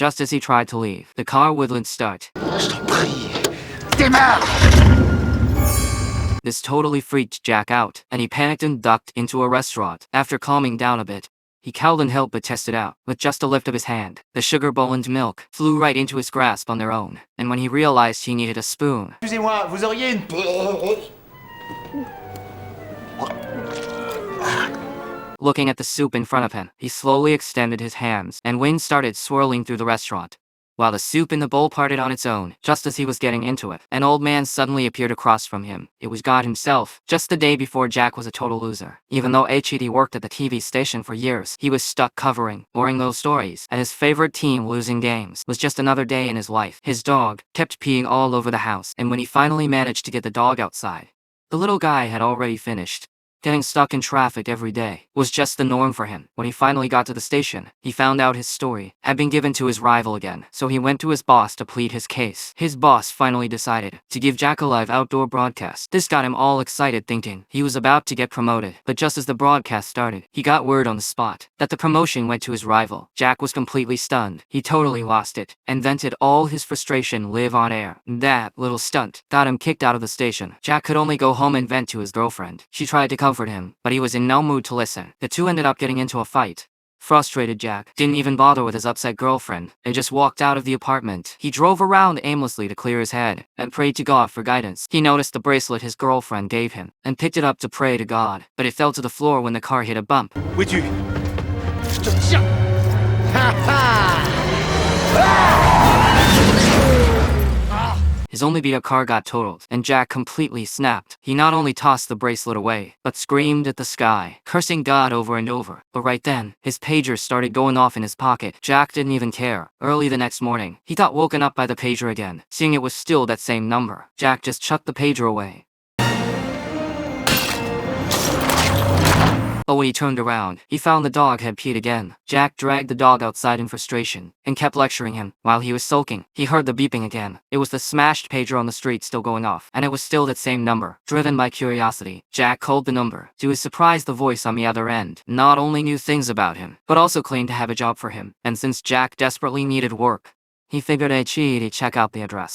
Just as he tried to leave, the car wouldn't start. Je t'en prie. Démarre! This totally freaked Jack out, and he panicked and ducked into a restaurant. After calming down a bit, he couldn't help but test it out. With just a lift of his hand, the sugar bowl and milk flew right into his grasp on their own, and when he realized he needed a spoon, Excusez-moi, vous auriez une... looking at the soup in front of him, he slowly extended his hands, and wind started swirling through the restaurant, while the soup in the bowl parted on its own. Just as he was getting into it, an old man suddenly appeared across from him. It was God himself. Just the day before, Jack was a total loser. Even though HED worked at the TV station for years, he was stuck covering boring those stories, and his favorite team losing games was just another day in his life. His dog kept peeing all over the house, and when he finally managed to get the dog outside, the little guy had already finished. Getting stuck in traffic every day was just the norm for him. When he finally got to the station, he found out his story had been given to his rival again, so he went to his boss to plead his case. His boss finally decided to give Jack a live outdoor broadcast. This got him all excited, thinking he was about to get promoted. But just as the broadcast started, he got word on the spot that the promotion went to his rival. Jack was completely stunned. He totally lost it and vented all his frustration live on air. That little stunt got him kicked out of the station. Jack could only go home and vent to his girlfriend. She tried to comfort him, but he was in no mood to listen. The two ended up getting into a fight. Frustrated, Jack didn't even bother with his upset girlfriend and just walked out of the apartment. He drove around aimlessly to clear his head and prayed to God for guidance. He noticed the bracelet his girlfriend gave him and picked it up to pray to God, but it fell to the floor when the car hit a bump. Où es-tu? Je te tiens! Ha ha! His only beat-up car got totaled, and Jack completely snapped. He not only tossed the bracelet away, but screamed at the sky, cursing God over and over. But right then, his pager started going off in his pocket. Jack didn't even care. Early the next morning, he got woken up by the pager again. Seeing it was still that same number, Jack just chucked the pager away. But when he turned around, he found the dog had peed again. Jack dragged the dog outside in frustration and kept lecturing him. While he was sulking, he heard the beeping again. It was the smashed pager on the street still going off, and it was still that same number. Driven by curiosity, Jack called the number. To his surprise, the voice on the other end not only knew things about him, but also claimed to have a job for him. And since Jack desperately needed work, he figured he'd check out the address.